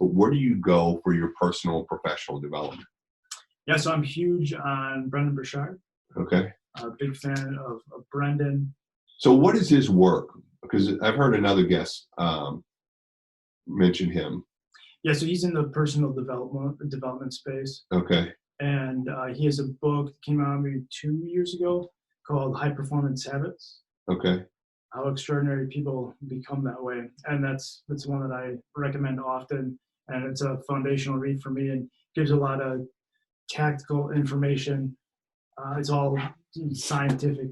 Where do you go for your personal and professional development? Yeah, so I'm huge on Brendan Burchard. Okay. A big fan of Brendan. So what is his work? Because I've heard another guest mention him. Yeah, so he's in the personal development space. Okay. And he has a book that came out maybe 2 years ago called High Performance Habits. Okay. How extraordinary people become that way. And that's one that I recommend often. And it's a foundational read for me and gives a lot of tactical information. It's all scientific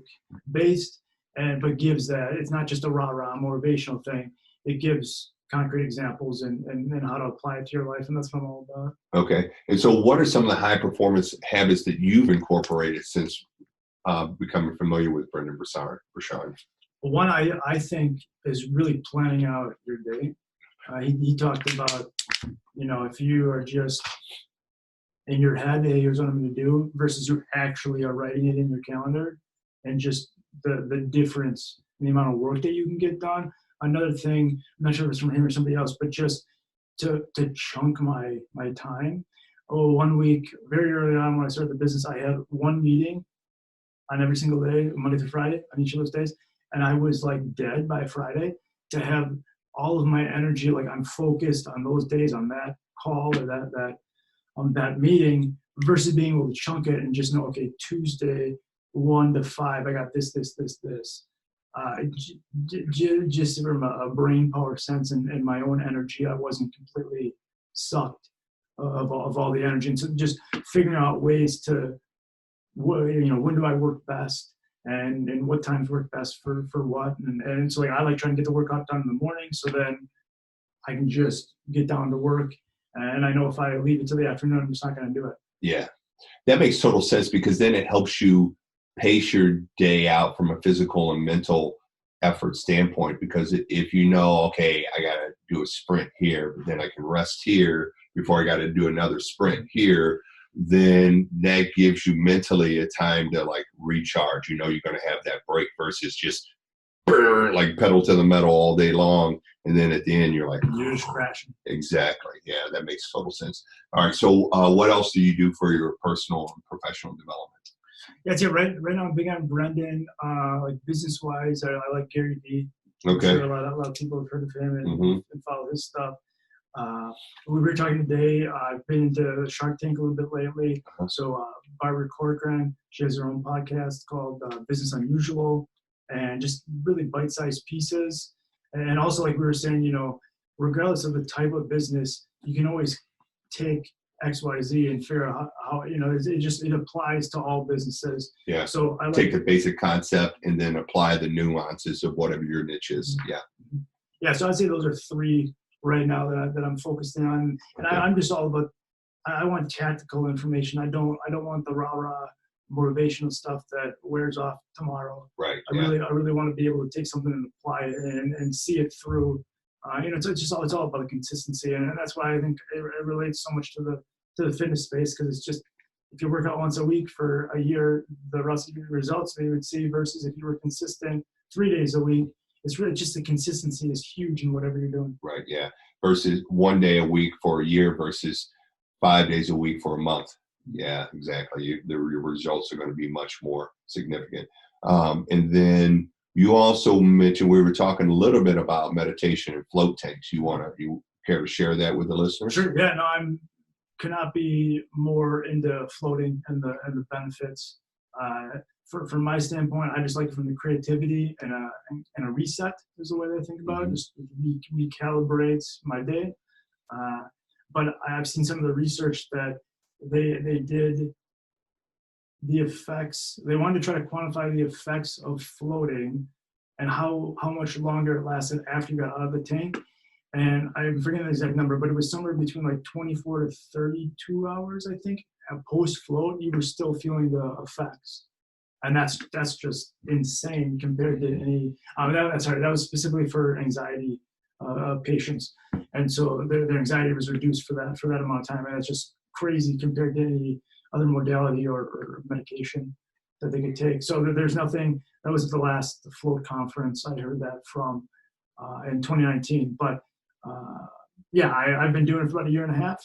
based, but gives that. It's not just a rah-rah motivational thing. It gives concrete examples and how to apply it to your life. And that's what I'm all about. Okay. And so what are some of the high performance habits that you've incorporated since becoming familiar with Brendan Burchard? Well, one I think is really planning out your day. He talked about, if you are just in your head, hey, here's what I'm going to do, versus you actually are writing it in your calendar, and just the difference in the amount of work that you can get done. Another thing, I'm not sure if it's from him or somebody else, but just to chunk my time. Oh, 1 week, very early on when I started the business, I had one meeting on every single day, Monday through Friday, on each of those days. And I was like dead by Friday. To have all of my energy, like I'm focused on those days, on that call or that meeting, versus being able to chunk it and just know, okay, Tuesday 1 to 5, I got this. Just from a brain power sense and my own energy, I wasn't completely sucked of all the energy. And so just figuring out ways to, when do I work best, and what times work best for what. And so like I like trying to get the workout done in the morning, so then I can just get down to work. And I know if I leave it till the afternoon, I'm just not going to do it. Yeah, that makes total sense, because then it helps you pace your day out from a physical and mental effort standpoint. Because if you know, okay, I got to do a sprint here, but then I can rest here before I got to do another sprint here, then that gives you mentally a time to like recharge. You're going to have that break versus just like pedal to the metal all day long. And then at the end, you're like, you're just crashing. Exactly. Yeah, that makes total sense. All right. So what else do you do for your personal and professional development? Yeah, it's right now I'm big on Brendan. Like business-wise, I like Gary Vee. Okay. I'm sure a lot of people have heard of him and follow his stuff. We were talking today. I've been into Shark Tank a little bit lately. So Barbara Corcoran, she has her own podcast called Business Unusual, and just really bite-sized pieces. And also, like we were saying, regardless of the type of business, you can always take X, Y, Z and figure out how it applies to all businesses. Yeah. So I take the basic concept and then apply the nuances of whatever your niche is. Yeah. Yeah. So I'd say those are 3 right now that I'm focusing on. And okay. I'm just all about, I want tactical information. I don't want the rah-rah motivational stuff that wears off tomorrow. Right. I really want to be able to take something and apply it and see it through. It's all about the consistency, and that's why I think it relates so much to the fitness space, because it's just, if you work out once a week for a year, the results that you would see, versus if you were consistent 3 days a week, it's really just the consistency is huge in whatever you're doing. Right. Yeah. Versus 1 day a week for a year versus 5 days a week for a month. Yeah, exactly. Your results are going to be much more significant. And then you also mentioned, we were talking a little bit about meditation and float tanks. You care to share that with the listeners? Sure. Yeah. No, could not be more into floating and the benefits. From my standpoint, I just like it from the creativity and a reset is the way that I think about it. Just recalibrates my day. But I've seen some of the research that they did the effects. They wanted to try to quantify the effects of floating and how much longer it lasted after you got out of the tank. And I'm forgetting the exact number, but it was somewhere between like 24 to 32 hours, I think. Post float, you were still feeling the effects. And that's just insane compared to any. That was specifically for anxiety patients, and so their anxiety was reduced for that amount of time, and that's just crazy compared to any other modality or medication that they could take. So there's nothing. That was the last float conference I heard that from in 2019, but Yeah, I've been doing it for about a year and a half,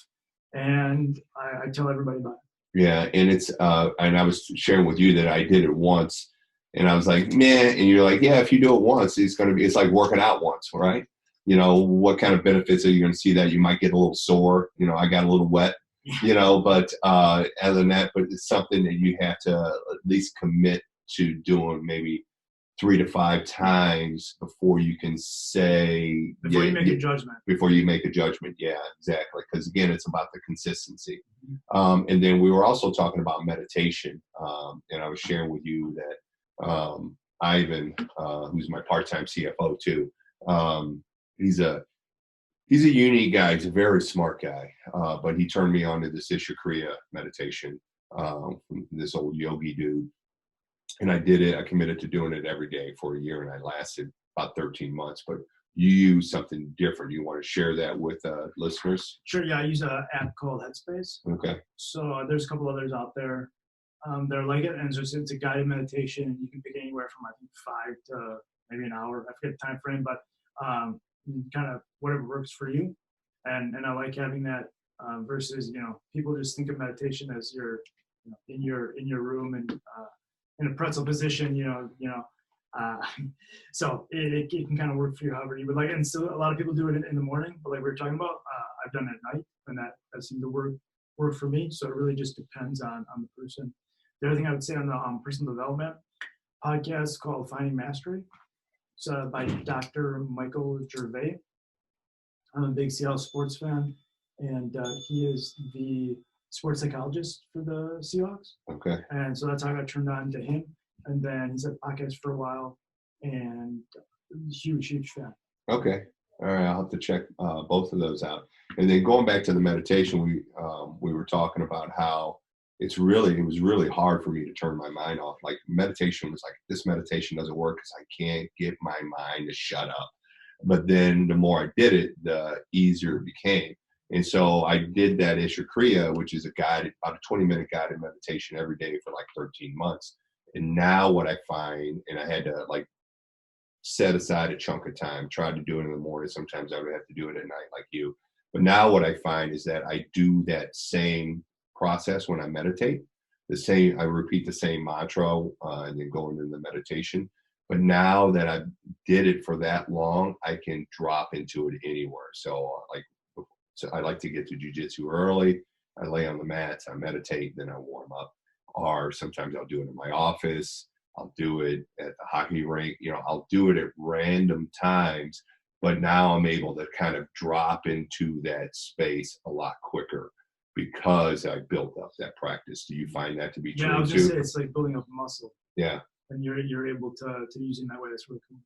and I tell everybody about it. Yeah, and it's and I was sharing with you that I did it once, and I was like, man, and you're like, yeah, if you do it once, it's like working out once, right? What kind of benefits are you going to see? That you might get a little sore. I got a little wet. But other than that, but it's something that you have to at least commit to doing maybe 3 to 5 times before you can say, Before yeah, you make yeah, a judgment. before you make a judgment. Yeah, exactly. Because again, it's about the consistency. And then we were also talking about meditation. And I was sharing with you that Ivan, who's my part-time CFO too, he's a unique guy. He's a very smart guy, but he turned me on to this Isha Kriya meditation from this old yogi dude. And I did it. I committed to doing it every day for a year, and I lasted about 13 months. But you use something different. You want to share that with listeners? Sure. Yeah, I use an app called Headspace. Okay. So there's a couple others out there that are like it, and it's a guided meditation. You can pick anywhere from I think 5 to maybe an hour. I forget the time frame, but kind of whatever works for you. And I like having that versus people just think of meditation as you're in your room and in a pretzel position. Uh, so it can kind of work for you however you would like. And so a lot of people do it in the morning, but like we were talking about, I've done it at night, and that seemed to work for me. So it really just depends on the person. The other thing I would say on the personal development podcast called Finding Mastery. It's by Dr. Michael Gervais. I'm a big Seattle sports fan, and he is the sports psychologist for the Seahawks. Okay. And so that's how I got turned on to him. And then he's at podcast for a while, and huge fan. Okay. All right. I'll have to check both of those out. And then going back to the meditation, we were talking about how it was really hard for me to turn my mind off. Like meditation was like, this meditation doesn't work because I can't get my mind to shut up. But then the more I did it, the easier it became. And so I did that Isha Kriya, which is about a 20-minute guided meditation every day for like 13 months. And now what I find, and I had to like set aside a chunk of time, tried to do it in the morning. Sometimes I would have to do it at night like you. But now what I find is that I do that same process when I meditate. I repeat the same mantra and then go into the meditation. But now that I did it for that long, I can drop into it anywhere. So I like to get to jujitsu early. I lay on the mats, I meditate, then I warm up. Or sometimes I'll do it in my office. I'll do it at the hockey rink. I'll do it at random times. But now I'm able to kind of drop into that space a lot quicker because I built up that practice. Do you find that to be true Yeah, I was too? gonna say it's like building up muscle. Yeah. And you're able to use it in that way. That's really cool.